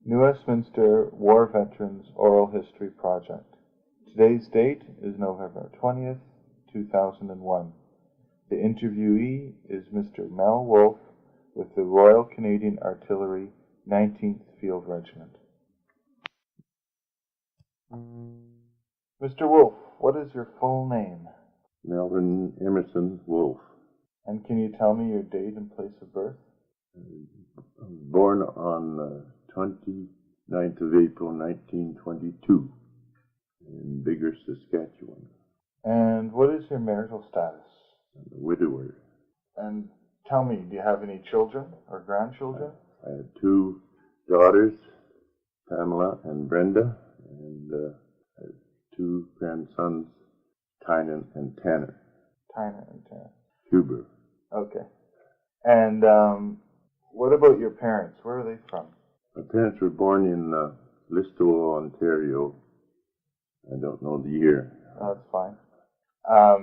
New Westminster War Veterans Oral History Project. Today's date is November 20th, 2001. The interviewee is Mr. Mel Wolfe with the Royal Canadian Artillery 19th Field Regiment. Mr. Wolfe, what is your full name? Melvin Emerson Wolfe. And can you tell me your date and place of birth? I was born on 29th of April 1922 in Bigger, Saskatchewan. And what is your marital status? I'm a widower. And tell me, do you have any children or grandchildren? I had two daughters, Pamela and Brenda, and I have two grandsons, Tynan and Tanner. Tynan and Tanner. Huber. Okay. And what about your parents? Where are they from? My parents were born in Listowel, Ontario. I don't know the year. Oh, that's fine. How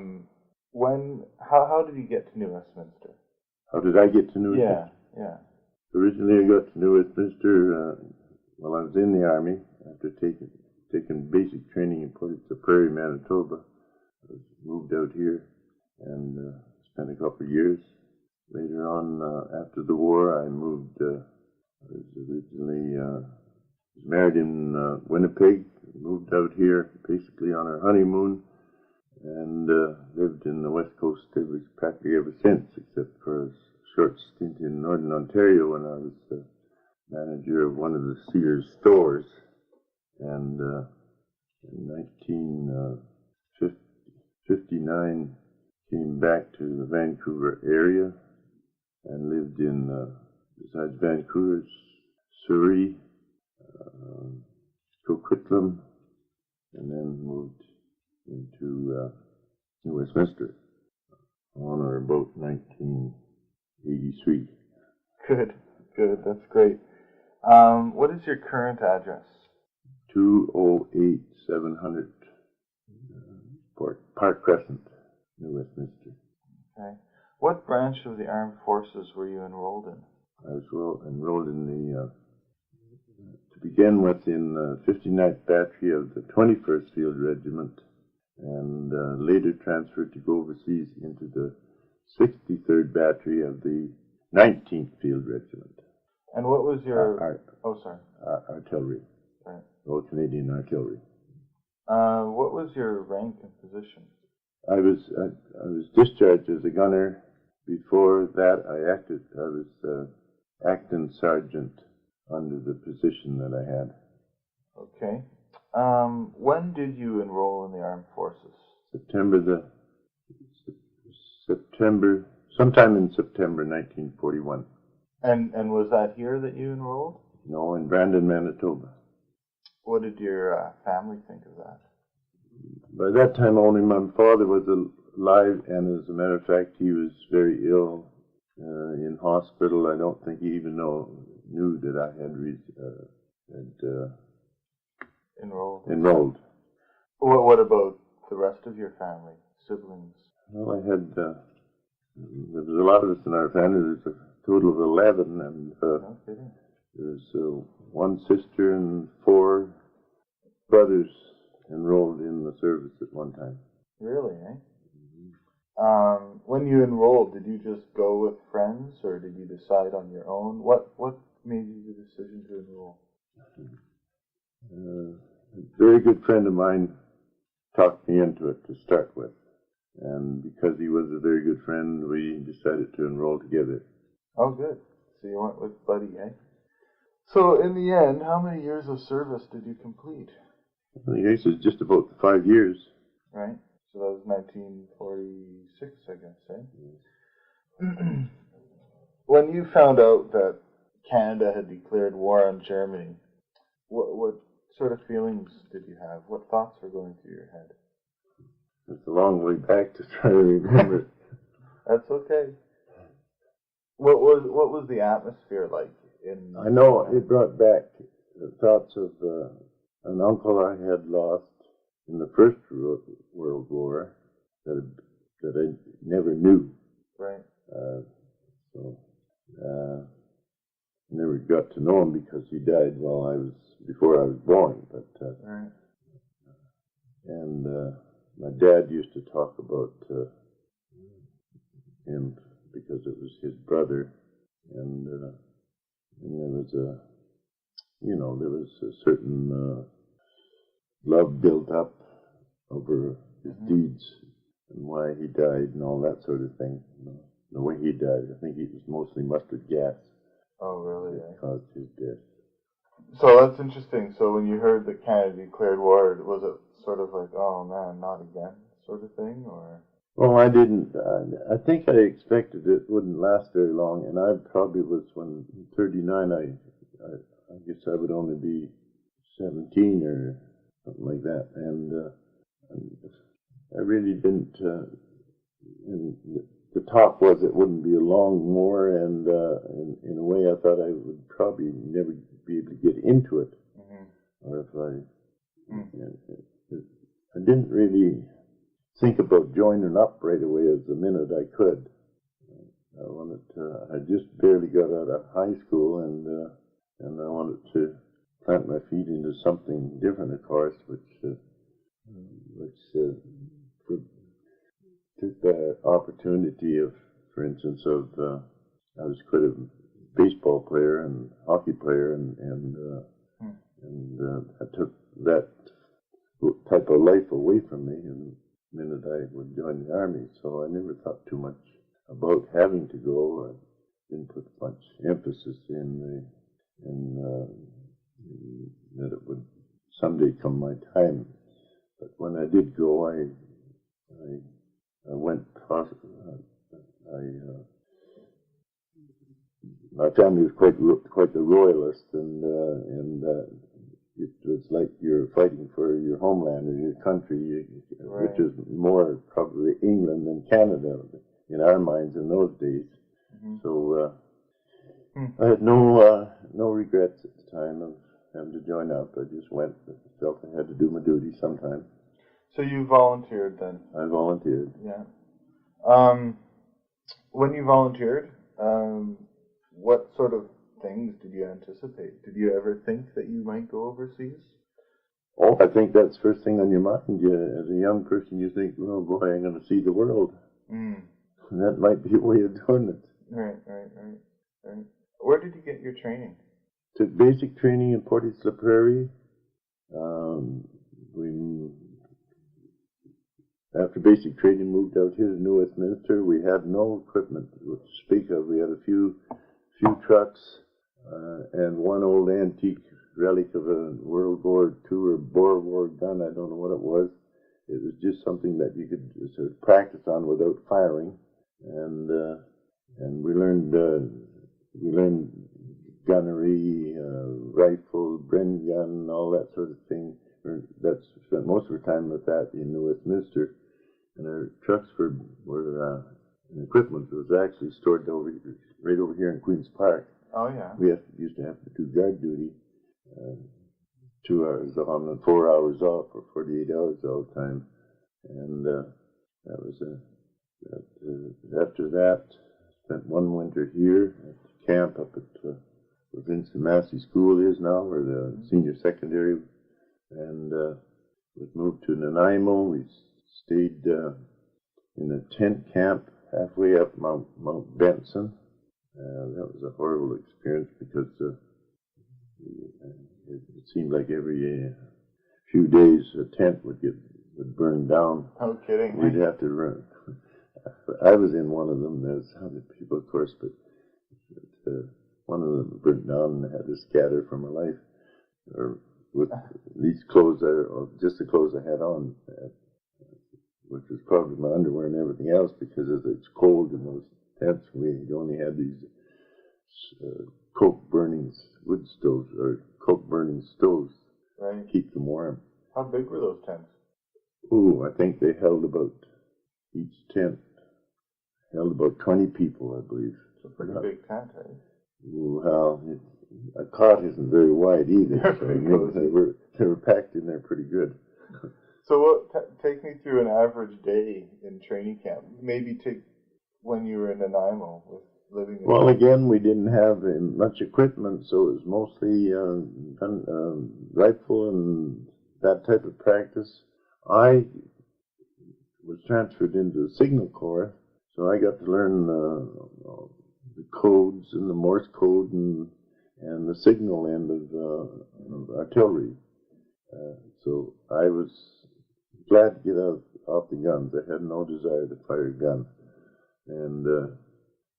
did you get to New Westminster? How did I get to New Westminster? Yeah. Originally, I got to New Westminster while I was in the Army after taking basic training in Portage Prairie, Manitoba. I was moved out here and spent a couple of years. Later on, after the war, I moved. I was originally married in Winnipeg. Moved out here basically on our honeymoon, and lived in the West Coast practically ever since, except for a short stint in Northern Ontario when I was the manager of one of the Sears stores. And in 1959, came back to the Vancouver area and lived in, besides Vancouver, Surrey, Coquitlam, and then moved into New Westminster on or about 1983. Good, that's great. What is your current address? 208 700 Park Crescent, New Westminster. Okay. What branch of the armed forces were you enrolled in? I was enrolled in the, to begin with, in the 59th Battery of the 21st Field Regiment, and later transferred to go overseas into the 63rd Battery of the 19th Field Regiment. And what was your... artillery. Right. Royal Canadian Artillery. What was your rank and position? I was discharged as a gunner. Before that, I was acting sergeant under the position that I had. Okay. When did you enroll in the armed forces? Sometime in September 1941. And was that here that you enrolled? No, in Brandon, Manitoba. What did your family think of that? By that time, only my father was alive, and as a matter of fact, he was very ill in hospital. I don't think he even knew that I had enrolled. What about the rest of your family, siblings? Well, I had, there was a lot of us in our family. There's a total of 11, and No kidding. there's one sister and 4 brothers enrolled in the service at one time. Really, eh? Mm-hmm. When you enrolled, did you just go with friends, or did you decide on your own? What made you the decision to enroll? A very good friend of mine talked me into it to start with. And because he was a very good friend, we decided to enroll together. Oh, good. So you went with Buddy, eh? So in the end, how many years of service did you complete? I think it was just about 5 years. Right. So that was 1946, I guess, eh? Yes. When you found out that Canada had declared war on Germany, what sort of feelings did you have? What thoughts were going through your head? It's a long way back to try to remember. That's okay. What was the atmosphere like in... I know it brought back the thoughts of an uncle I had lost in the First World War that I never knew. Right. never got to know him because he died before I was born. But Right. and my dad used to talk about him because it was his brother, and there was there was a certain love built up over his deeds and why he died and all that sort of thing. The way he died, I think it was mostly mustard gas. Oh, really? That caused his death. So that's interesting. So when you heard that Canada declared war, was it sort of like, oh man, not again, sort of thing, or? Well, I didn't. I think I expected it wouldn't last very long, and I probably was when 39. I guess I would only be 17 or something like that, and I really didn't. And the talk was it wouldn't be a long war, and in a way, I thought I would probably never be able to get into it, or if I didn't really think about joining up right away as the minute I could. I just barely got out of high school, and I wanted to plant my feet into something different, of course, which took the opportunity of, for instance, I was quite a baseball player and hockey player, and I took that type of life away from me, and the minute I would join the army, so I never thought too much about having to go. I didn't put much emphasis in that it would someday come my time. But when I did go, I went. My family was quite the royalist, and it was like you're fighting for your homeland or your country, Right. which is more probably England than Canada in our minds in those days. So I had no regrets at the time of having to join up. I just went. I felt I had to do my duty sometime. So you volunteered then? I volunteered. Yeah. When you volunteered, what sort of things did you anticipate? Did you ever think that you might go overseas? Oh, I think that's the first thing on your mind. As a young person, you think, oh boy, I'm going to see the world. And that might be a way of doing it. Right. Where did you get your training? Took basic training in Portage-la Prairie. After basic training, moved out here to New Westminster. We had no equipment to speak of. We had a few trucks and one old antique relic of a World War II or Boer War gun. I don't know what it was. It was just something that you could sort of practice on without firing, and we learned gunnery, rifle, Bren gun, all that sort of thing. That's spent most of our time with that in New Westminster, and our trucks were and equipment was actually stored right over here in Queen's Park. Oh yeah. We used to have to do guard duty, 2 hours on and 4 hours off for 48 hours all the time, and that was after that. Spent one winter here at camp up at where Vincent Massey School is now, or the senior secondary, and was moved to Nanaimo. We stayed in a tent camp halfway up Mount Benson. That was a horrible experience because it seemed like every few days a tent would burn down. No kidding. We'd have to run. I was in one of them. There's other people, of course, but one of them burnt down and I had to scatter for my life, or with these clothes, or just the clothes I had on, which was probably my underwear and everything else, because it's cold in those tents. We only had these coke burning wood stoves, or coke burning stoves, right, to keep them warm. How big were those tents? Ooh, I think they held about, each tent held about 20 people, I believe. It's a pretty big tent, eh? Well, a cot isn't very wide either. So they were packed in there pretty good. So take me through an average day in training camp. Maybe take when you were in Nanaimo living in? Well, again, we didn't have much equipment, so it was mostly rifle and that type of practice. I was transferred into the Signal Corps, so I got to learn the codes and the Morse code and the signal end of artillery. So I was glad to get off the guns. I had no desire to fire a gun. And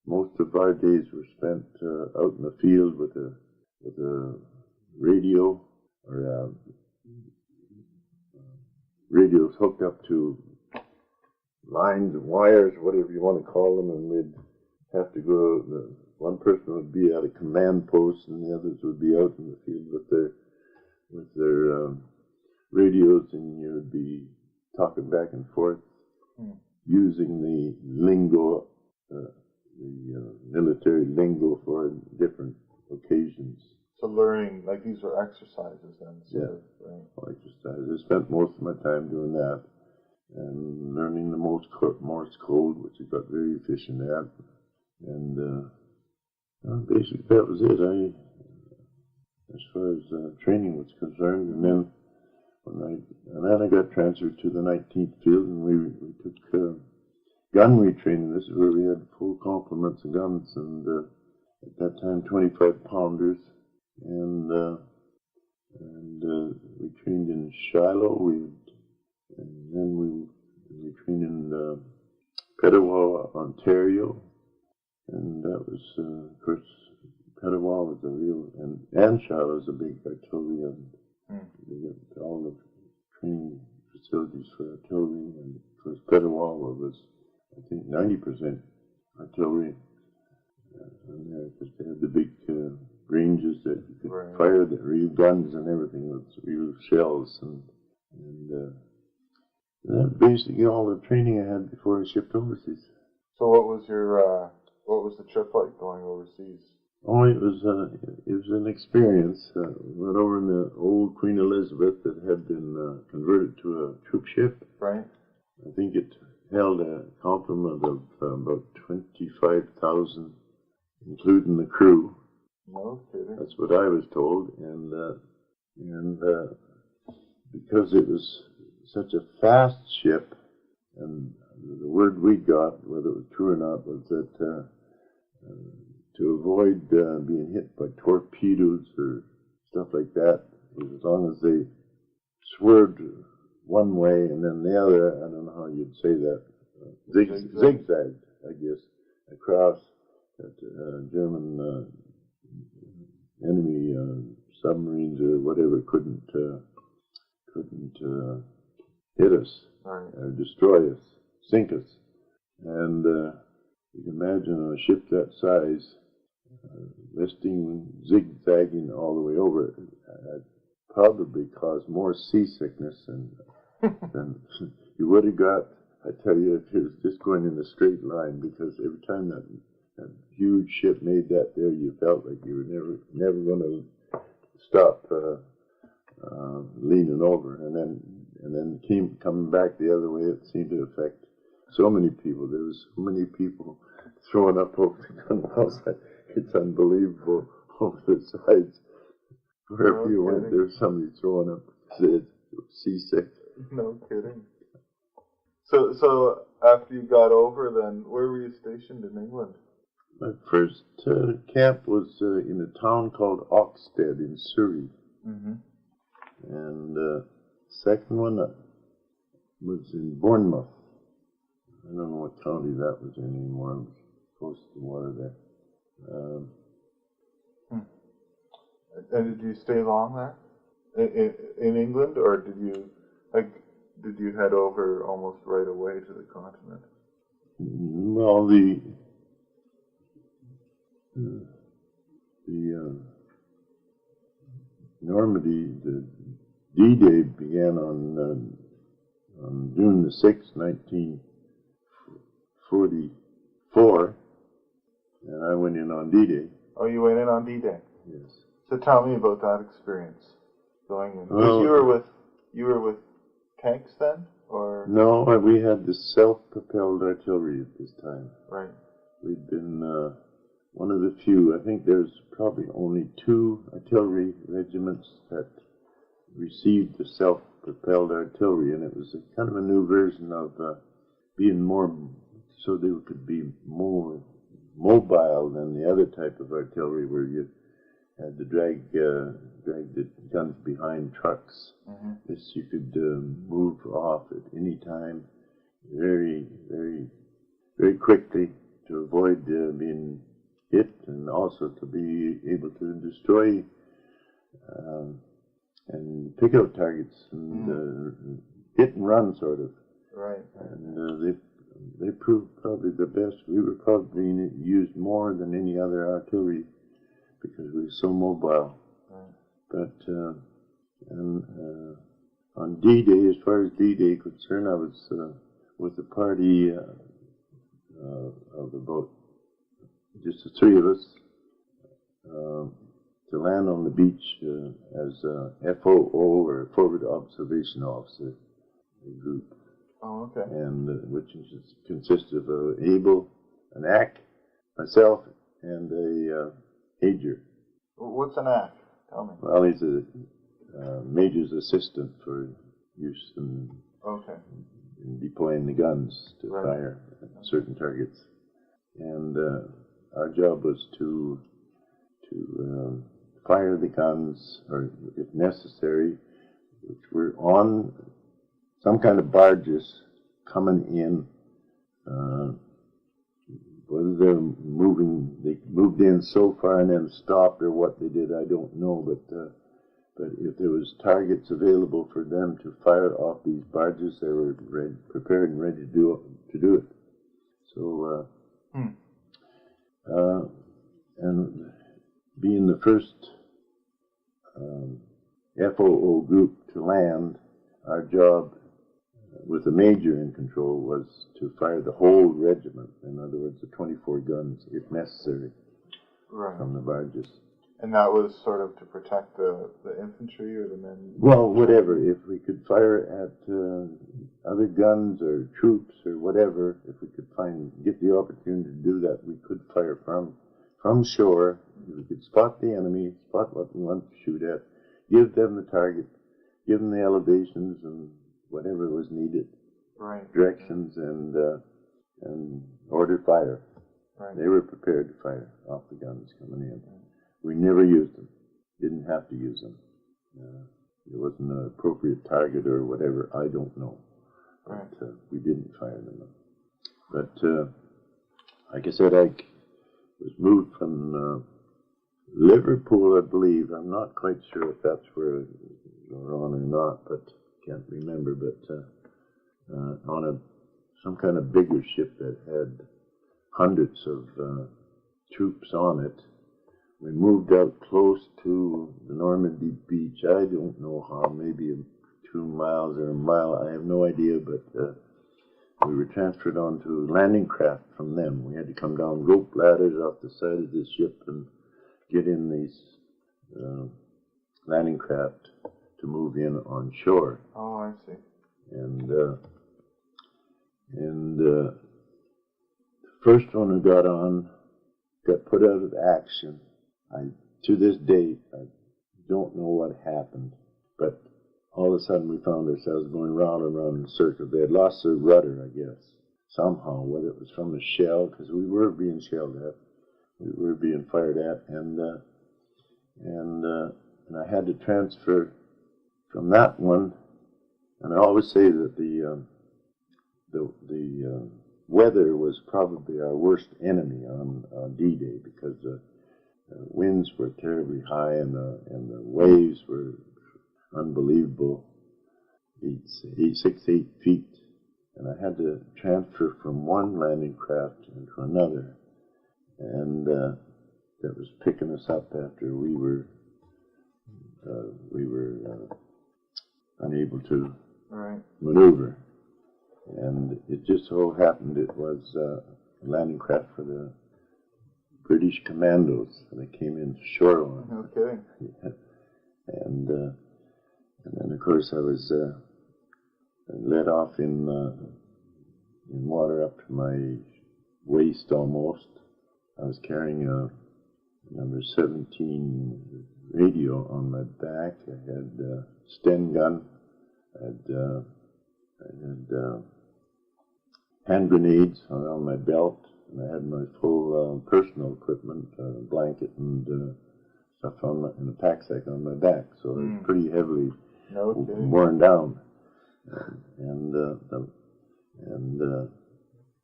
most of our days were spent out in the field with a radio, or radios hooked up to lines, wires, whatever you want to call them, and we'd have to go. One person would be at a command post, and the others would be out in the field with their radios, and you would be talking back and forth using the lingo, the military lingo for different occasions. So learning, like these were exercises then? Right? Exercises. I spent most of my time doing that and learning the Morse code, which I got very efficient at. And basically that was it. As far as training was concerned, and then I got transferred to the 19th Field, and we took gun retraining. This is where we had full complements of guns, and at that time 25-pounders, and we trained in Shiloh. And then we trained in Petawawa, Ontario, and that was of course. Petawawa was a real, and Shiloh is a big artillery, and they got all the training facilities for artillery, and of course Petawawa was, I think, 90% artillery, because they had the big ranges that you could fire the real guns and everything with real shells, and that basically all the training I had before I shipped overseas. So what was the trip like going overseas? Oh, it was an experience. Went over in the old Queen Elizabeth that had been converted to a troop ship. Right. I think it held a complement of about 25,000, including the crew. No kidding. That's what I was told, and because it was such a fast ship, and the word we got, whether it was true or not, was that to avoid being hit by torpedoes or stuff like that, as long as they swerved one way and then the other, I don't know how you'd say that, zigzagged, I guess, across that German enemy submarines or whatever couldn't hit us or destroy us, sink us. And you can imagine on a ship that size, listing zigzagging all the way over it, probably caused more seasickness than you would have got, I tell you, if it was just going in a straight line, because every time that huge ship made that there, you felt like you were never going to stop leaning over, and then coming back the other way. It seemed to affect so many people. There was so many people throwing up over the gunwales. It's unbelievable over the sides. Wherever you went, there was somebody throwing up. Said seasick. No kidding. So after you got over, then where were you stationed in England? My first camp was in a town called Oxted in Surrey. Mm-hmm. And second one was in Bournemouth. I don't know what county that was in anymore. It was close to the water there. And did you stay long there in England, or did you head over almost right away to the continent? Well, the Normandy, the D-Day began on June the 6th, 1944, and I went in on D-Day. Oh, you went in on D-Day? Yes. So tell me about that experience, going in. Well, you were with tanks then, or? No, we had the self-propelled artillery at this time. Right. We'd been one of the few. I think there's probably only 2 artillery regiments that received the self-propelled artillery, and it was a kind of a new version of being more, so they could be more mobile than the other type of artillery where you had to drag the guns behind trucks. Mm-hmm. This you could move off at any time very, very, very quickly to avoid being hit, and also to be able to destroy and pick out targets and hit and run, sort of. Right. And they proved probably the best. We were probably used more than any other artillery because we were so mobile. Right. But on D-Day, as far as D-Day concerned, I was with a party of about just the 3 of us to land on the beach as FOO, or Forward Observation Officer, a group. Oh, okay. And which consists of Abel, an ACK, myself, and a Hager. What's an ACK? Tell me. Well, he's a major's assistant for use in deploying the guns to fire at certain targets. And our job was to fire the guns, or if necessary, which were on some kind of barges coming in. Whether they moved in so far and then stopped, or what they did, I don't know. But if there was targets available for them to fire off these barges, they were prepared and ready to do it. So, and being the first FOO group to land, our job with the major in control was to fire the whole regiment. In other words, the 24 guns, if necessary, from the barges. And that was sort of to protect the infantry or the men? Well, whatever. If we could fire at other guns or troops or whatever, if we could get the opportunity to do that, we could fire from shore. We could spot the enemy, spot what we want to shoot at, give them the target, give them the elevations and whatever was needed, directions, and order fire. Right. They were prepared to fire off the guns coming in. We never used them. Didn't have to use them. It wasn't an appropriate target or whatever. I don't know. Right. But we didn't fire them. But like I said, I was moved from Liverpool, I believe. I'm not quite sure if that's where we're on or not, but can't remember. But on some kind of bigger ship that had hundreds of troops on it. We moved out close to the Normandy beach. I don't know how, maybe 2 miles or a mile. I have no idea, but we were transferred onto landing craft from them. We had to come down rope ladders off the side of the ship and get in these landing craft to move in on shore. Oh, I see. And the first one who got on got put out of action. To this day, I don't know what happened, but all of a sudden we found ourselves going round and round in circles. They had lost their rudder, I guess, somehow, whether it was from a shell, because we were being shelled at, we were being fired at, and I had to transfer from that one. And I always say that the weather was probably our worst enemy on D-Day, because the winds were terribly high and the waves were unbelievable, 8 feet. And I had to transfer from one landing craft into another, and that was picking us up after we were unable to maneuver. And it just so happened it was a landing craft for the British commandos, and they came in shore on. Okay. Yeah. And then of course I was let off in water up to my waist almost. I was carrying a number 17 radio on my back. I had a Sten gun. I had hand grenades around my belt, and I had my full personal equipment, blanket and stuff in a pack sack on my back. So I was pretty heavily worn down. And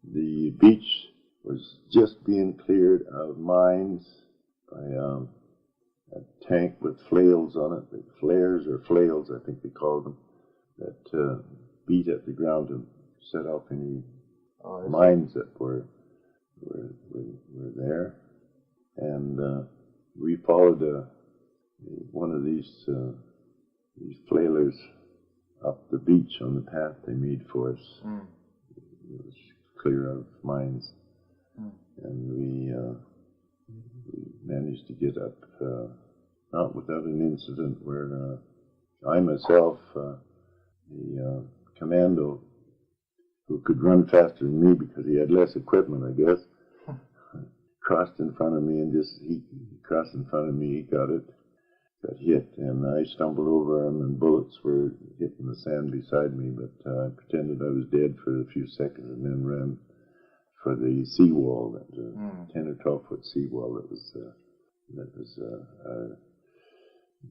the beach was just being cleared of mines by a tank with flails on it, like flares or flails, I think they call them, that beat at the ground to set off any mines that were there. And we followed one of these flailers up the beach on the path they made for us. It was clear of mines. And we managed to get up, not without an incident where I myself, the commando, who could run faster than me because he had less equipment, I guess, crossed in front of me, and he crossed in front of me, he got hit, and I stumbled over him, and bullets were hitting the sand beside me, but I pretended I was dead for a few seconds and then ran for the seawall, that 10 or 12 foot seawall that was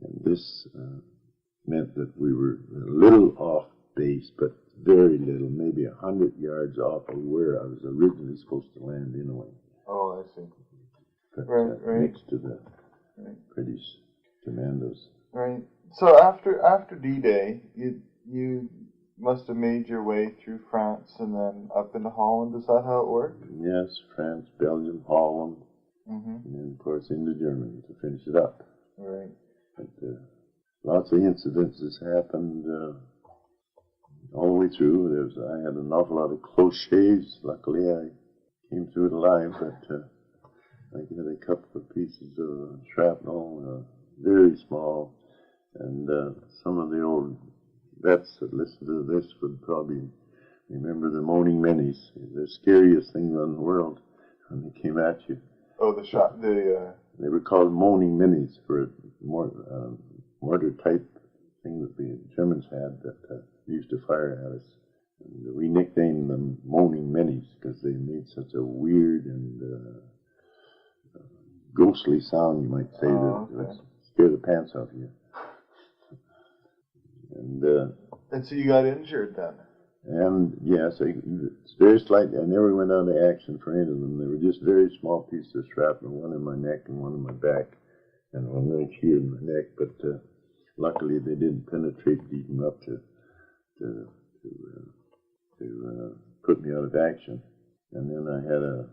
and this meant that we were a little off base, but very little, maybe 100 yards off of where I was originally supposed to land anyway. Oh, I see. But, right. Next to the British commandos. Right. So after D-Day, you must have made your way through France and then up into Holland. Is that how it worked? Yes, France, Belgium, Holland, and then of course into Germany to finish it up. Right. But, lots of incidences happened all the way through. I had an awful lot of close shaves. Luckily, I came through it alive, but I got a couple of pieces of shrapnel, very small, and some of the old vets that listen to this would probably remember the moaning minis. The scariest thing in the world when they came at you. Oh, They were called moaning minis for a mortar type thing that the Germans had that used to fire at us. And we nicknamed them moaning minis because they made such a weird and ghostly sound, you might say, that would scare the pants off you. And so you got injured then? And yes, it's very slightly. I never went out of action for any of them. They were just very small pieces of shrapnel, one in my neck and one in my back, and one right here in my neck. But luckily, they didn't penetrate deep enough to put me out of action. And then I had a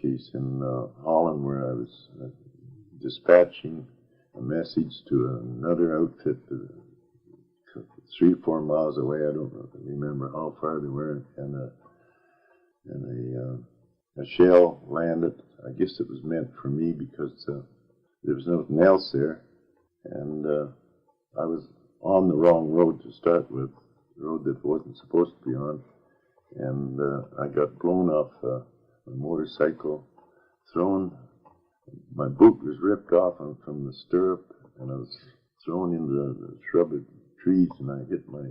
case in Holland where I was dispatching a message to another outfit 3 or 4 miles away. I don't remember how far they were, and a shell landed. I guess it was meant for me because there was nothing else there, and I was on the wrong road to start with, the road that wasn't supposed to be on, and I got blown off a motorcycle, thrown. My boot was ripped off from the stirrup, and I was thrown into the shrubby trees, and I hit my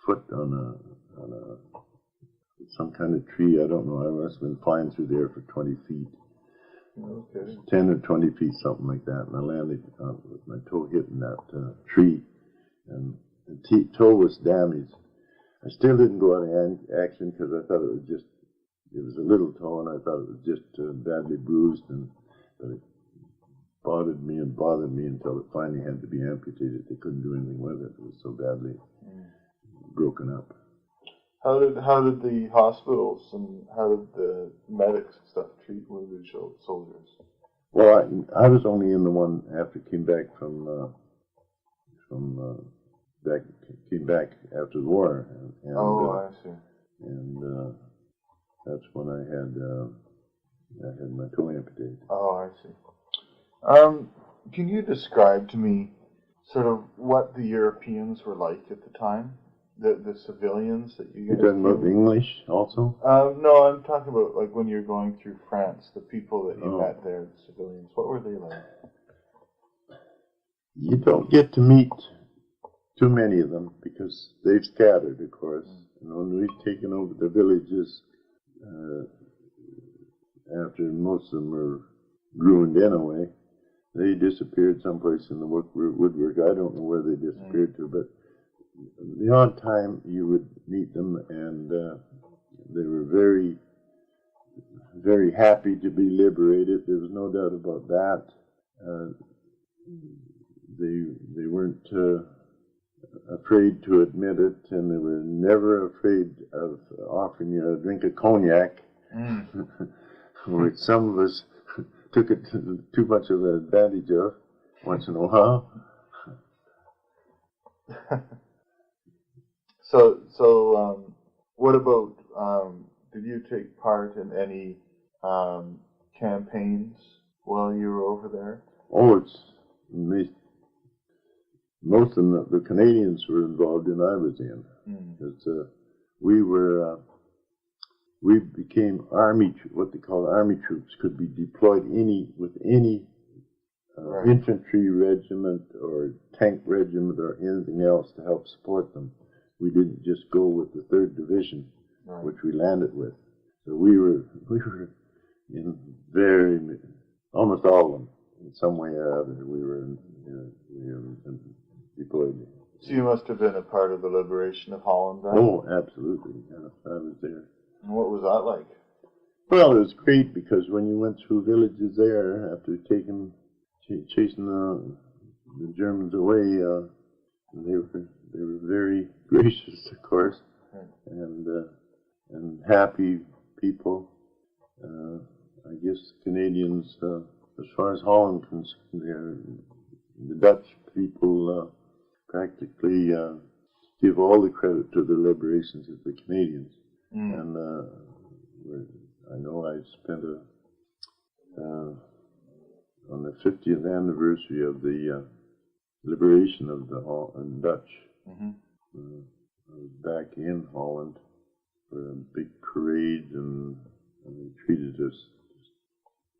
foot on some kind of tree. I don't know. I must have been flying through the air for 20 feet. Okay. 10 or 20 feet, something like that. And I landed with my toe hitting that tree, and the toe was damaged. I still didn't go out of action because I thought it was a little toe, and I thought it was just badly bruised, but it bothered me until it finally had to be amputated. They couldn't do anything with it. It was so badly broken up. How did the hospitals and how did the medics and stuff treat wounded soldiers? Well, I was only in the one after came back came back after the war. And, I see. And that's when I had my toe amputated. Oh, I see. Can you describe to me sort of what the Europeans were like at the time? The civilians that you You're guys talking about killed? English also? No, I'm talking about like when you're going through France, the people that you Oh. met there, the civilians. What were they like? You don't get to meet too many of them because they've scattered, of course. And when we've taken over the villages, after most of them were ruined anyway, they disappeared someplace in the woodwork. I don't know where they disappeared to, but the odd time you would meet them, and they were very, very happy to be liberated. There was no doubt about that. They weren't afraid to admit it, and they were never afraid of offering you a drink of cognac, which some of us took it too much of an advantage of once in a while. So, what about, did you take part in any campaigns while you were over there? Oh, it's amazing. Most of them, the Canadians were involved in, I was in. Because we became army, what they call army troops, could be deployed with any infantry regiment or tank regiment or anything else to help support them. We didn't just go with the 3rd Division, which we landed with. So we were in almost all of them, in some way or other, we were deployed. So you must have been a part of the liberation of Holland then? Oh, absolutely. Yeah, I was there. And what was that like? Well, it was great because when you went through villages there after chasing the Germans away, they were very gracious, of course, and happy people. I guess Canadians, as far as Holland concerned, the Dutch people practically give all the credit to the liberations of the Canadians. And I know I spent on the 50th anniversary of the liberation of the Dutch. I was back in Holland for a big parade, and they treated us.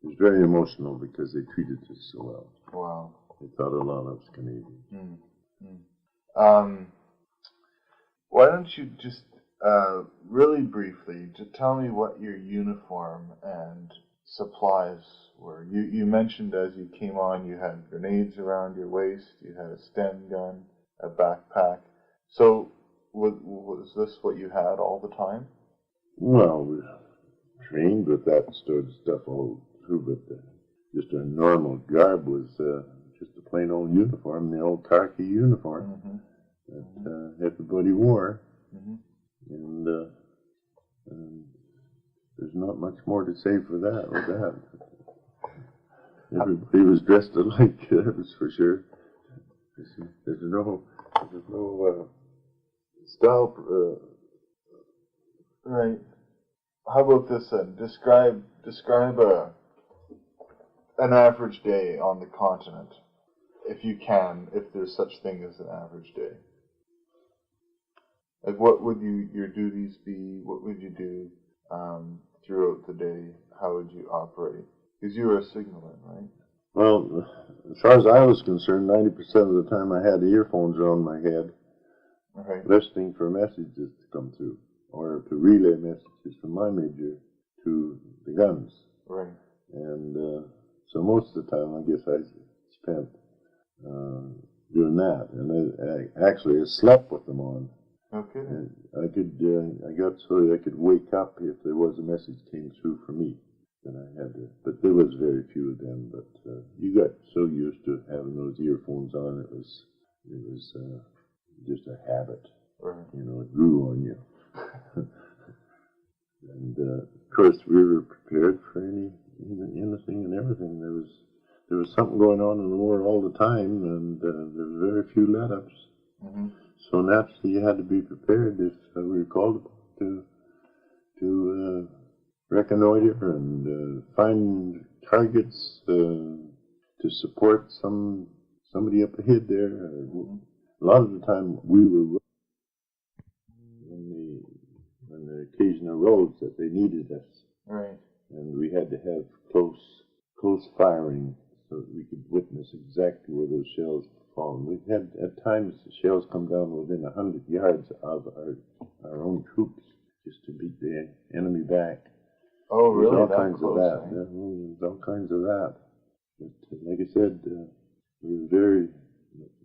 It was very emotional because they treated us so well. Wow. They thought a lot of us Canadians. Why don't you just really briefly to tell me what your uniform and supplies were? You mentioned as you came on you had grenades around your waist, you had a Sten gun, a backpack. So was this what you had all the time? Well, we trained with that sort of stuff all through, but just our normal garb was just a plain old uniform, the old khaki uniform that everybody wore. And there's not much more to say for that. With that, everybody was dressed alike. That was for sure. There's no style. Right. How about this then? Describe an average day on the continent, if you can, if there's such thing as an average day. Like, what would your duties be? What would you do throughout the day? How would you operate? Because you were a signaler, right? Well, as far as I was concerned, 90% of the time I had earphones around my head, listening for messages to come through, or to relay messages from my major to the guns. Right. And so most of the time, I guess I spent doing that, and I slept with them on. Okay. And I got so that I could wake up if there was a message came through for me. Then I had to, but there was very few of them. But you got so used to having those earphones on, it was just a habit. Right. You know, it grew on you. And of course, we were prepared for anything and everything. There was something going on in the war all the time, and there were very few let-ups. So naturally, you had to be prepared if we were called upon to reconnoiter and find targets to support somebody up ahead there. A lot of the time, we were occasional roads that they needed us. Right. And we had to have close firing so that we could witness exactly where those shells were falling. We had, at times, the shells come down within 100 yards of our own troops just to beat the enemy back. Oh, really? There's all that kinds close, of that. eh? Yeah, there's all kinds of that. But like I said, we were very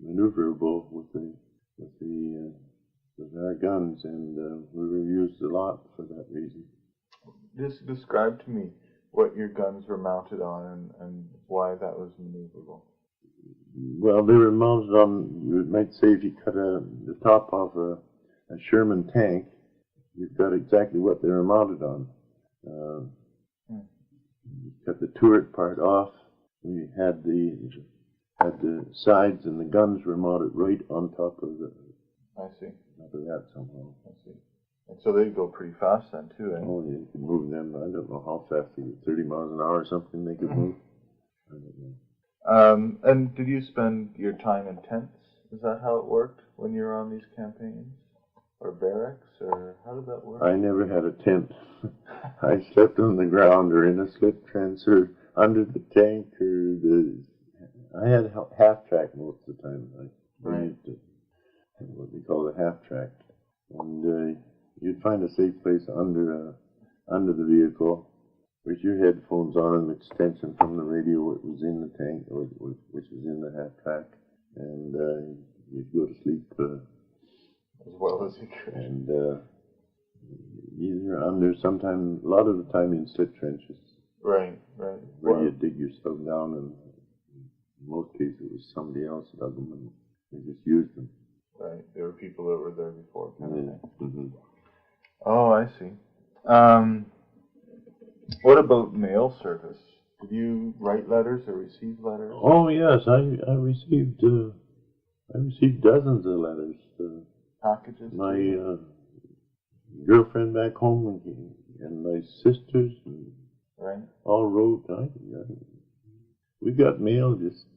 maneuverable with our guns, and we were used a lot for that reason. Just describe to me what your guns were mounted on and why that was maneuverable. Well, they were mounted on, you might say, if you cut the top off a Sherman tank, you've got exactly what they were mounted on. You cut the turret part off. We had the sides, and the guns were mounted right on top of I see. that somehow. I see. And so they go pretty fast then, too, eh? Oh, yeah, you could move them. I don't know how fast they get, 30 miles an hour or something they could move. I don't know. And did you spend your time in tents? Is that how it worked when you were on these campaigns? Or barracks? Or how did that work? I never had a tent. I slept on the ground or in a slip trench or under the tank I had half track most of the time. I used to what they call the half track. And you'd find a safe place under the vehicle with your headphones on, an extension from the radio that was in the tank, or which was in the half track, and you'd go to sleep as well as you could. And either under, sometimes, a lot of the time in slip trenches. Right. Where you dig yourself down, and in most cases it was somebody else that dug them, and they just used them. Right. There were people that were there before, kind of thing. Mm-hmm. Oh, I see. What about mail service? Did you write letters or receive letters? Oh yes, I received dozens of letters. Packages. My girlfriend back home and my sisters all wrote. We got mail just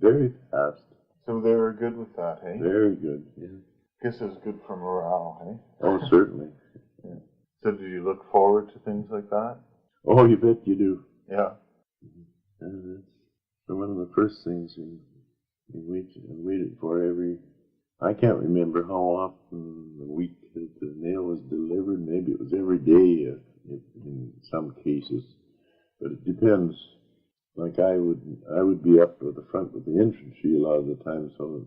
very fast. So they were good with that, hey? Very good. Yeah. Guess it was good for morale, hey? Oh, certainly. Yeah. So did you look forward to things like that? Oh, you bet you do. Yeah. And it's one of the first things you waited for every. I can't remember how often a week that the mail was delivered. Maybe it was every day in some cases, but it depends. Like I would be up at the front with the infantry a lot of the time, so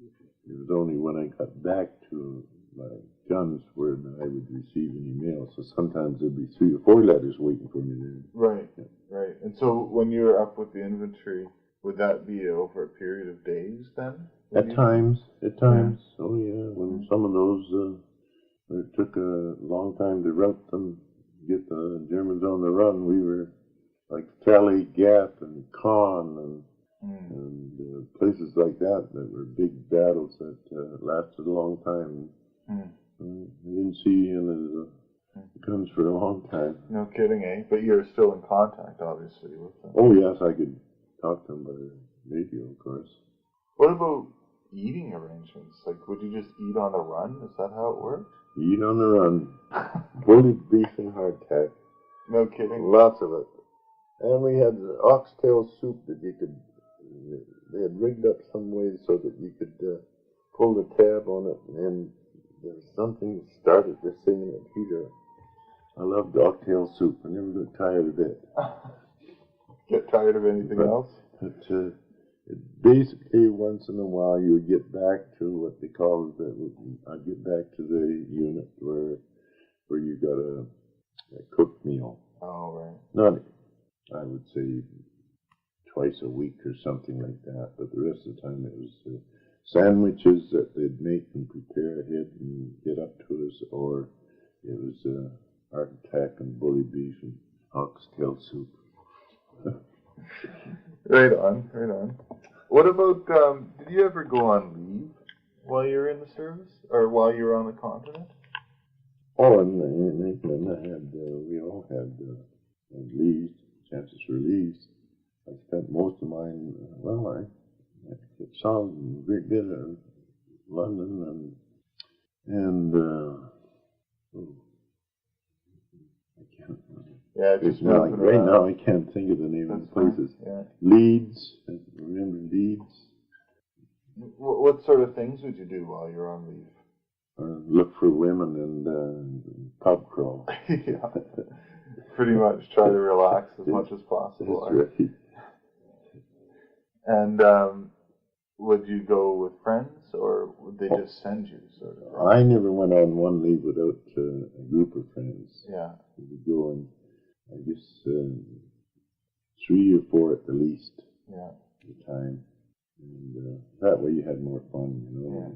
it was only when I got back to my guns where I would receive any mail. So sometimes there'd be 3 or 4 letters waiting for me there. Right, yeah. Right. And so when you were up with the infantry, would that be over a period of days then? At times. Yeah. Oh yeah, when some of those, it took a long time to rout them, get the Germans on the run. We were like Valley Gap and Caen and places like that were big battles that lasted a long time. I didn't see the guns for a long time. No kidding, eh? But you're still in contact, obviously, with them. Oh yes, I could talk to them by radio, of course. What about eating arrangements? Like, would you just eat on the run? Is that how it worked? Eat on the run. Bullet beef and hardtack. No kidding. Lots of it. And we had the oxtail soup that they had rigged up some way so that you could pull the tab on it, and there was something that started this singing at Peter. I loved oxtail soup. I never got tired of it. Get tired of anything else? But basically, once in a while, you would get back to what they call I'd get back to the unit where you got a cooked meal. Oh, right. Not, I would say, twice a week or something like that, but the rest of the time it was sandwiches that they'd make and prepare ahead and get up to us, or it was hardtack and bully beef and oxtail soup. Right on. What about, did you ever go on leave while you were in the service? Or while you were on the continent? Oh, in England, we all had leaves, chances for leaves. I spent most of mine, I saw a great bit of London and Yeah, just now, moving right around. now I can't think of the name of the places. Yeah. Leeds, I remember Leeds. What sort of things would you do while you're on leave? Look for women and pub crawl. Yeah. Pretty much try to relax as much as possible. That's right. And would you go with friends, or would they just send you, sort of thing? I never went on one leave without a group of friends. Yeah. We would go on, I guess, 3 or 4 at the least. Yeah. At the time. And that way you had more fun, you know. Yeah.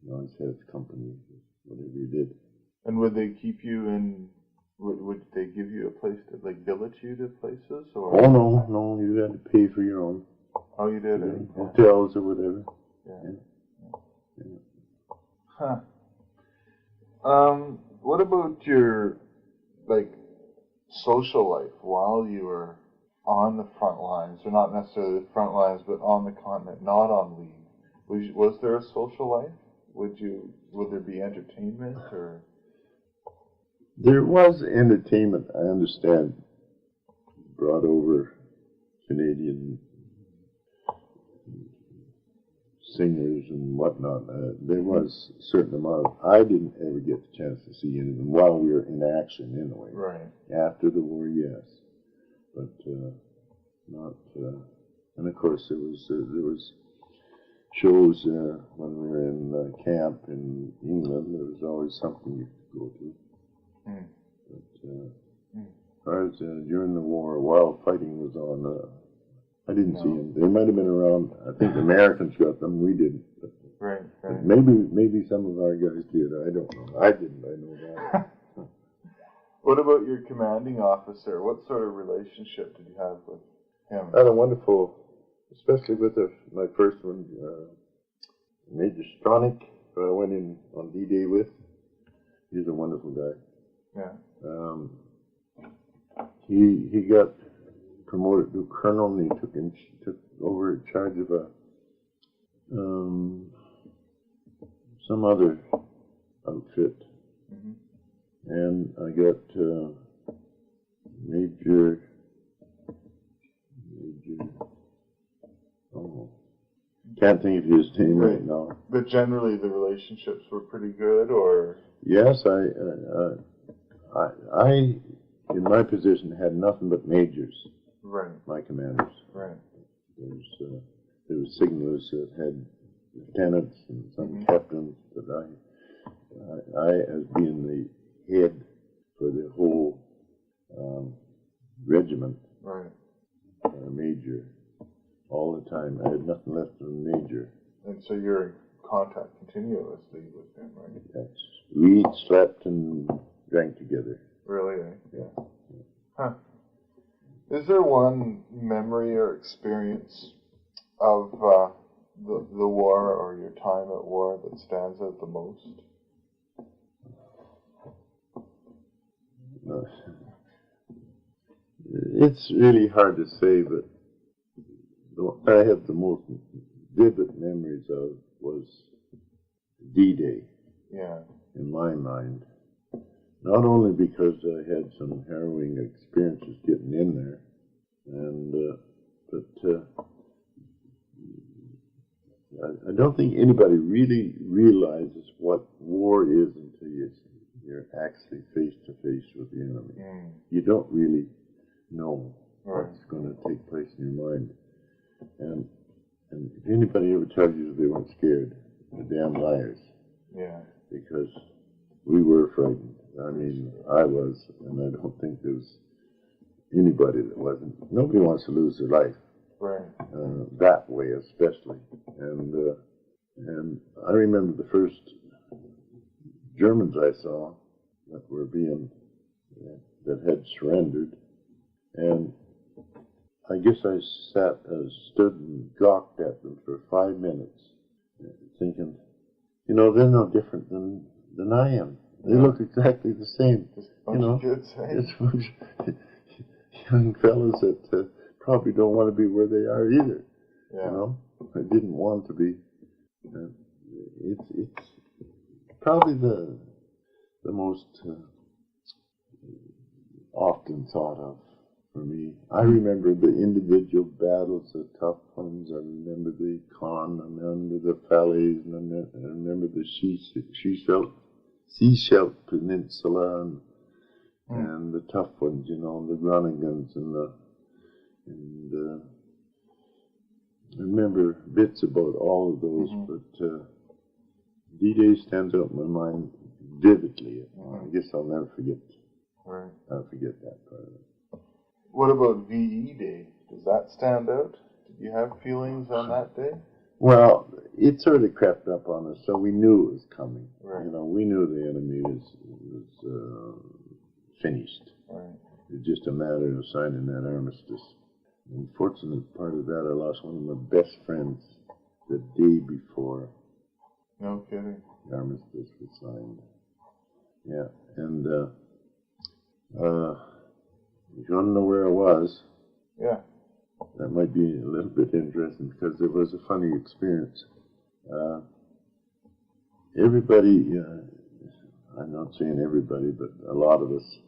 You always had company, whatever you did. And would they keep you in? Would they give you a place to billet you to places, or? Oh no, you had to pay for your own. Oh, you did. Hotels or whatever. Yeah. Huh. What about your social life while you were on the front lines, or not necessarily the front lines, but on the continent, not on leave? Was there a social life? Would there be entertainment, or? There was entertainment, I understand, brought over Canadian singers and whatnot. There was a certain amount of, I didn't ever get the chance to see any of them while we were in action anyway. Right. After the war, yes. But not, and of course there was shows when we were in camp in England. There was always something you could go to. Mm. But as far as during the war, while fighting was on, I didn't see them. They might have been around. I think the Americans got them. We didn't. But, right. but maybe some of our guys did. I don't know. I didn't. I know that. What about your commanding officer? What sort of relationship did you have with him? I had a wonderful, especially with my first one, Major Stronach, who I went in on D-Day with. He's a wonderful guy. Yeah. He got promoted to colonel, and he took over charge of some other outfit. Mm-hmm. And I got Major, can't think of his name right now. But generally the relationships were pretty good, or? Yes, I in my position had nothing but majors. Right. My commanders. Right. There was signalers that had lieutenants and some captains, but I, as being the head for the whole regiment, right, major, all the time. I had nothing less than a major. And so you're in contact continuously with him, right? Yes. We eat, slept, and drank together. Really? Yeah. Huh. Is there one memory or experience of the war or your time at war that stands out the most? No. It's really hard to say, but what I have the most vivid memories of was D-Day. Yeah. In my mind. Not only because I had some harrowing experiences getting in there, but I don't think anybody really realizes what war is until you're actually face to face with the enemy. Mm. You don't really know right. what's going to take place in your mind. And if anybody ever tells you they weren't scared, they're damn liars. Yeah. Because we were frightened. I mean, I was, and I don't think there's anybody that wasn't. Nobody wants to lose their life. Right. That way, especially. And I remember the first Germans I saw that were that had surrendered, and I guess I stood and gawked at them for 5 minutes, thinking, you know, they're no different than I am. They look exactly the same. Just a bunch of kids, right? It's a bunch of young fellas that probably don't want to be where they are either. Yeah. You know, I didn't want to be. It's probably the most often thought of for me. I remember the individual battles, the tough ones. I remember the Con, I remember the Falaise, and I remember the Seashell Peninsula, and the tough ones, you know, the Groningans, and I remember bits about all of those, but D-Day stands out in my mind vividly. I guess I'll never forget. Right. I'll forget that part of it. What about VE Day? Does that stand out? Did you have feelings on that day? Well, it sort of crept up on us, so we knew it was coming. Right. You know, we knew the enemy was finished. Right. It was just a matter of signing that armistice. The unfortunate part of that, I lost one of my best friends the day before No kidding. the armistice was signed. Yeah, and if you want to know where I was, Yeah. that might be a little bit interesting because it was a funny experience. Everybody, I'm not saying everybody, but a lot of us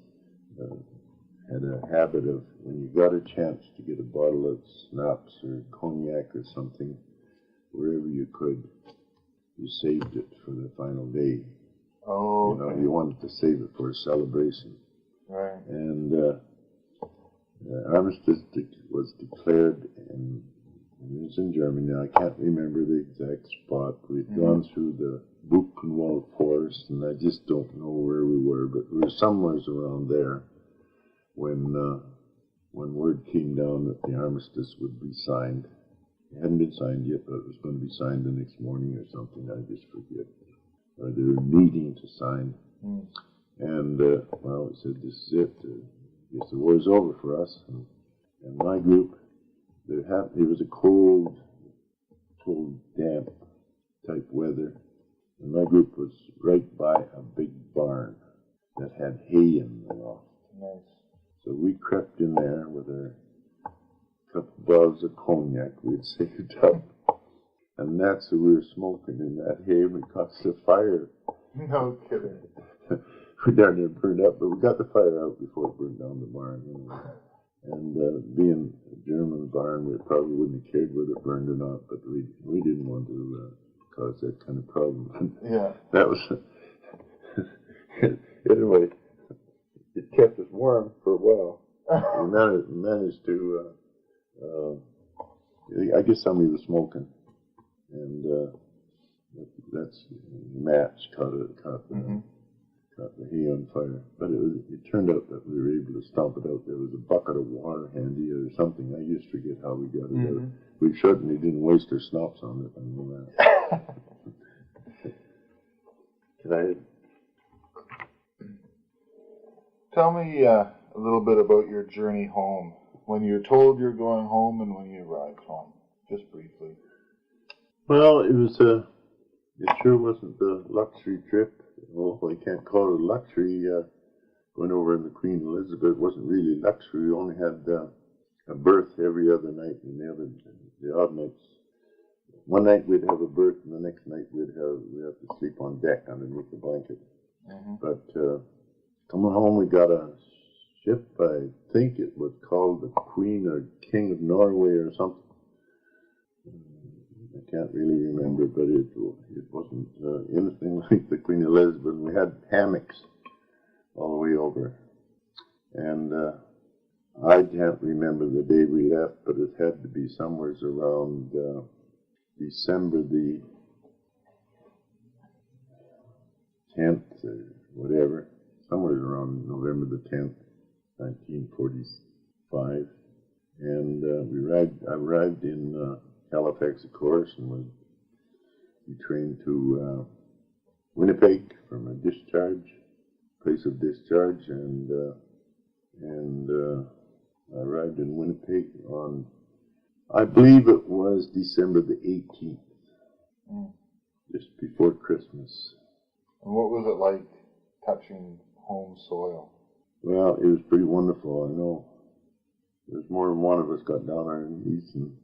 had a habit of when you got a chance to get a bottle of schnapps or cognac or something, wherever you could, you saved it for the final day. Oh, You know, you wanted to save it for a celebration. right. And armistice was declared, and it was in Germany. Now, I can't remember the exact spot. We'd gone through the Buchenwald Forest, and I just don't know where we were, but we were somewhere around there when word came down that the armistice would be signed. It hadn't been signed yet, but it was going to be signed the next morning or something. I just forget. Or they were meeting to sign. And, well, we said, this is it. I guess the war's over for us. And my group, it was a cold, damp type weather. And my group was right by a big barn that had hay in the loft. Nice. So we crept in there with our couple bottles of cognac we'd saved up. And that's what we were smoking in that hay. We caught the fire. No kidding. We darn near burned up, but we got the fire out before it burned down the barn. Anyway. And being a German barn, we probably wouldn't have cared whether it burned or not, but we didn't want to cause that kind of problem. Yeah. That was... Anyway, it kept us warm for a while. We managed to... I guess somebody was smoking. And that's match caught the hay on fire. But it turned out that we were able to stomp it out. There was a bucket of water handy or something. I just forget how we got it out. We certainly didn't waste our schnapps on it. I know that. Can I? Tell me a little bit about your journey home. When you're told you're going home and when you arrived home. Just briefly. Well, it sure wasn't the luxury trip. Well, I can't call it a luxury. Going over in the Queen Elizabeth wasn't really luxury. We only had a berth every other night, and the odd nights. One night we'd have a berth, and the next night we'd have to sleep on deck underneath the blanket. But coming home, we got a ship. I think it was called the Queen or King of Norway or something. I can't really remember, but it wasn't anything like the Queen Elizabeth. We had hammocks all the way over. And I can't remember the day we left, but it had to be somewhere around December the 10th or whatever. Somewhere around November the 10th, 1945. And I arrived in Halifax, of course, and we trained to Winnipeg from a place of discharge, and I arrived in Winnipeg on, I believe it was December the 18th, just before Christmas. And what was it like touching home soil? Well, it was pretty wonderful. I know there's more than one of us got down on our knees and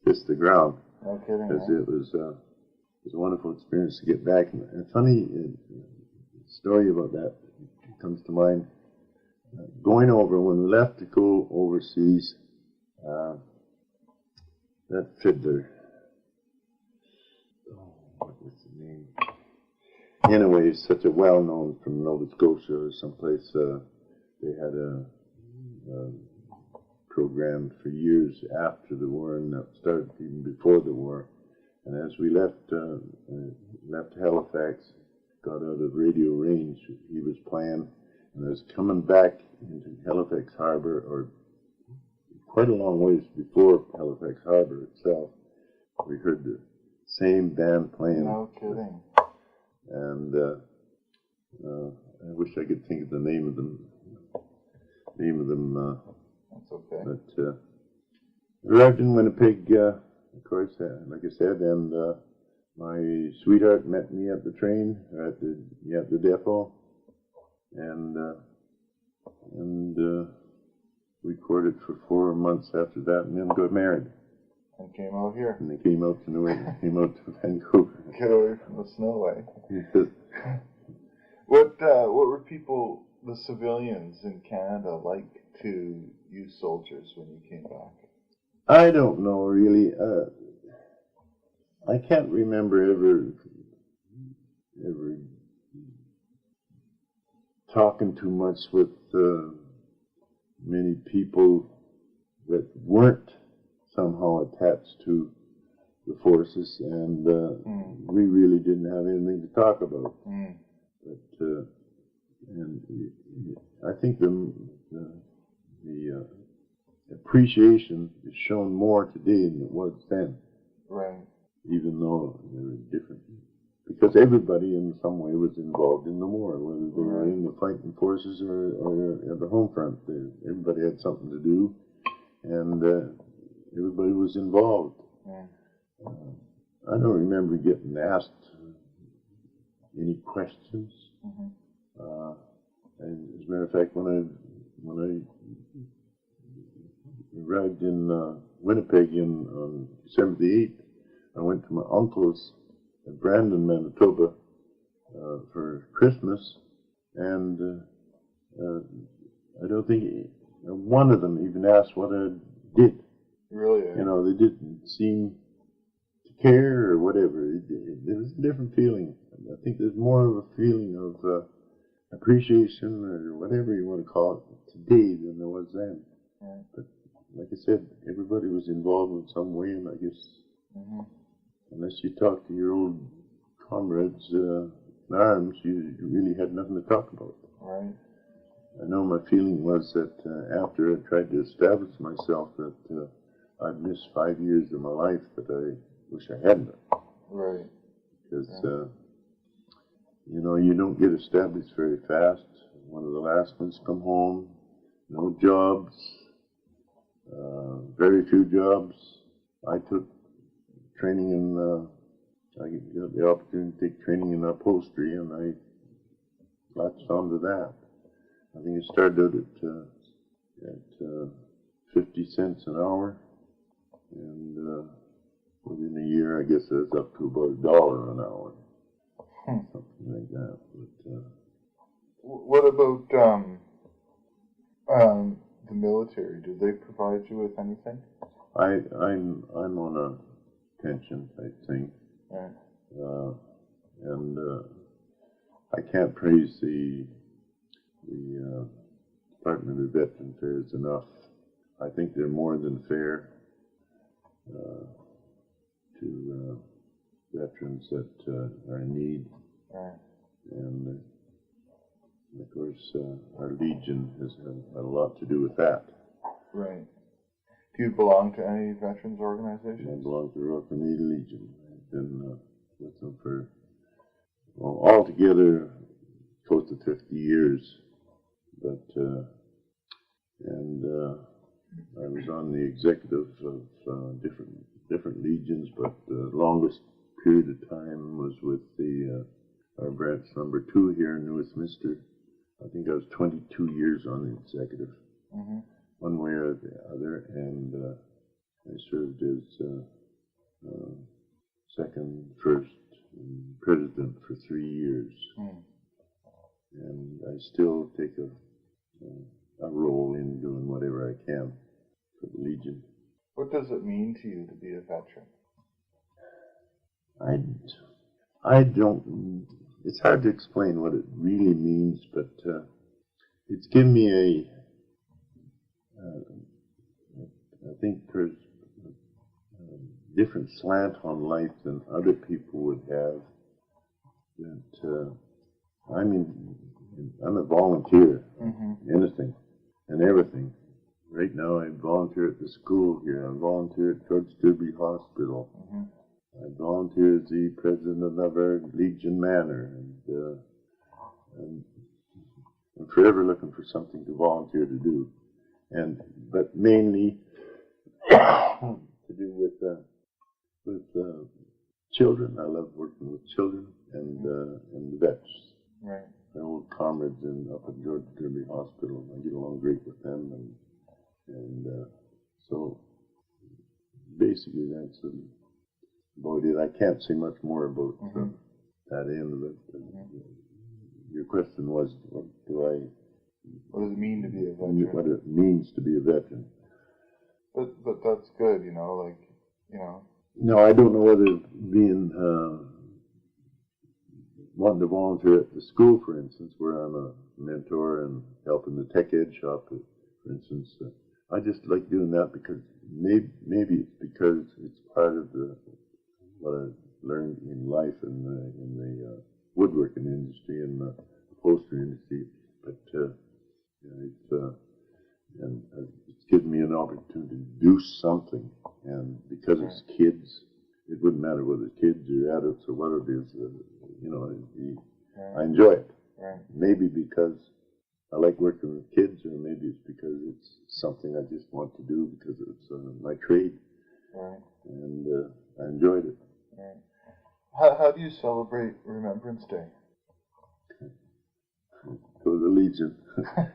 kissed the ground. No kidding. Because it was a wonderful experience to get back. And a funny story about that comes to mind. going over, when we left to go overseas, that fiddler, what was the name? Anyway, he's such a well-known from Nova Scotia or someplace. They had a program for years after the war, and that started even before the war. And as we left Halifax, got out of radio range, he was playing, and I was coming back into Halifax Harbour, or quite a long ways before Halifax Harbour itself. We heard the same band playing. No kidding. And I wish I could think of the name of them. That's okay. But arrived in Winnipeg, of course, like I said, and my sweetheart met me at the train, at the depot, and we courted for 4 months after that, and then got married. And came out here. And they came out to Vancouver. Get away from the snow, eh? Yes. What were people, the civilians in Canada, like to you soldiers when you came back? I don't know, really. I can't remember ever talking too much with many people that weren't somehow attached to the forces, and we really didn't have anything to talk about. But and I think the appreciation is shown more today than it was then. Right. Even though they were different, because everybody in some way was involved in the war, whether they were in the fighting forces or at the home front. Everybody had something to do, and everybody was involved. I don't remember getting asked any questions. And as a matter of fact, when I arrived in Winnipeg on December the 8th, I went to my uncle's in Brandon, Manitoba, for Christmas, and I don't think one of them even asked what I did. Really? You know, they didn't seem to care or whatever. There was a different feeling. I think there's more of a feeling of appreciation or whatever you want to call it today than there was then. But like I said, everybody was involved in some way, and I guess unless you talk to your old comrades in arms, you really had nothing to talk about. Right. I know my feeling was that after I tried to establish myself, that I'd missed 5 years of my life that I wish I hadn't. Right. Because, you know, you don't get established very fast. One of the last ones to come home, no jobs, very few jobs. I took training in, I got the opportunity to take training in upholstery, and I latched onto that. I think it started out at 50 cents an hour, and within a year, I guess I was up to about $1 an hour, something like that. But, what about the military? Do they provide you with anything? I'm on a pension type thing, and I can't praise the Department of Veteran Affairs enough. I think they're more than fair to veterans that are in need, and of course our Legion has had a lot to do with that. Right. Do you belong to any veterans organizations? I belong to the Royal Canadian Legion. I've been with them for, well, altogether close to 50 years. But I was on the executive of different legions, but the longest period of time was with our branch number 2 here in New Westminster. I think I was 22 years on the executive, one way or the other, and I served as second, first, and president for 3 years. And I still take a a role in doing whatever I can for the Legion. What does it mean to you to be a veteran? I don't. It's hard to explain what it really means, but it's given me a. I think there's a different slant on life than other people would have. That I'm a volunteer, anything and everything. Right now, I volunteer at the school here. I volunteer at George Derby Hospital. I volunteer as the president of our Legion Manor, and I'm forever looking for something to volunteer to do, but mainly to do with children. I love working with children and the vets. Right. My old comrades up at George Derby Hospital. I get along great with them, and so basically that's about it. I can't say much more about that end of it. Your question was, what does it mean to be a veteran? What it means to be a veteran. But that's good, No, I don't know whether being wanting to volunteer at the school, for instance, where I'm a mentor and helping the tech ed shop, for instance. I just like doing that because maybe it's because it's part of what I learned in life in the woodworking industry and the upholstery industry. But it's given me an opportunity to do something, and because it's kids, it wouldn't matter whether it's kids or adults or what it is. I enjoy it. Right. Maybe because I like working with kids, or maybe it's because it's something I just want to do because it's my trade. Right. And I enjoyed it. Right. How do you celebrate Remembrance Day? Go to the Legion,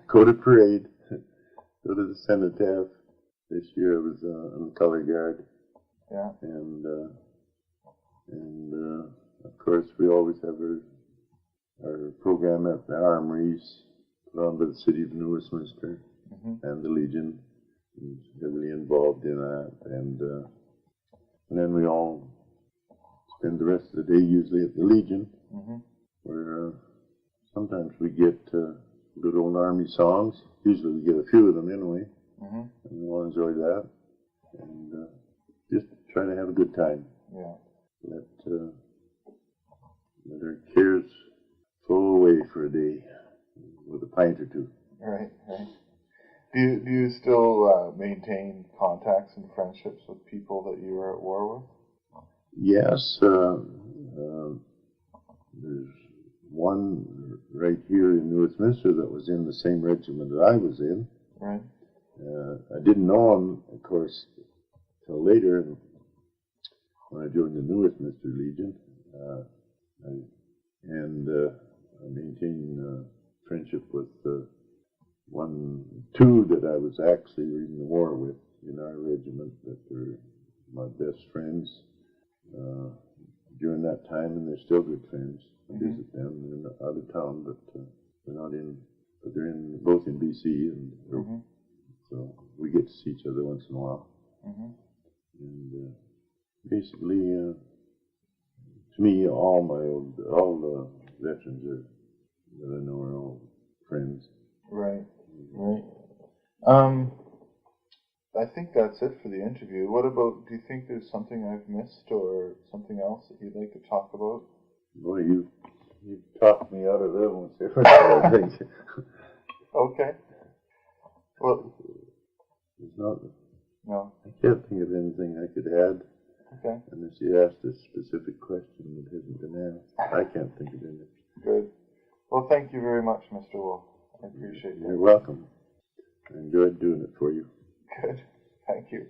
go to parade, go to the cenotaph. This year I was on the color guard. Yeah. And of course we always have our program at the armories put on by the city of New Westminster, and the Legion is heavily involved in that, and then we all spend the rest of the day usually at the Legion, where sometimes we get good old army songs. Usually we get a few of them anyway, and we all enjoy that, and just try to have a good time. Yeah. Let our cares flow away for a day with a pint or two. Right. Do you still maintain contacts and friendships with people that you were at war with? Yes. There's one right here in New Westminster that was in the same regiment that I was in. Right. I didn't know him, of course, till later when I joined the New Westminster Legion. I maintained friendship with two that I was actually in the war with in our regiment that were my best friends during that time, and they're still good friends. I visit them. They're not out of town, but they're both in BC, and so we get to see each other once in a while. And basically, to me, all the veterans that I know are all friends. Right. I think that's it for the interview. What about, do you think there's something I've missed or something else that you'd like to talk about? Boy, you talked me out of that one, I think. Okay. Well, it's not. No. I can't think of anything I could add. Okay. Unless you asked a specific question that hasn't been asked. I can't think of anything. Good. Well, thank you very much, Mr. Wolfe. I appreciate that. You're welcome. I enjoyed doing it for you. Good. Thank you.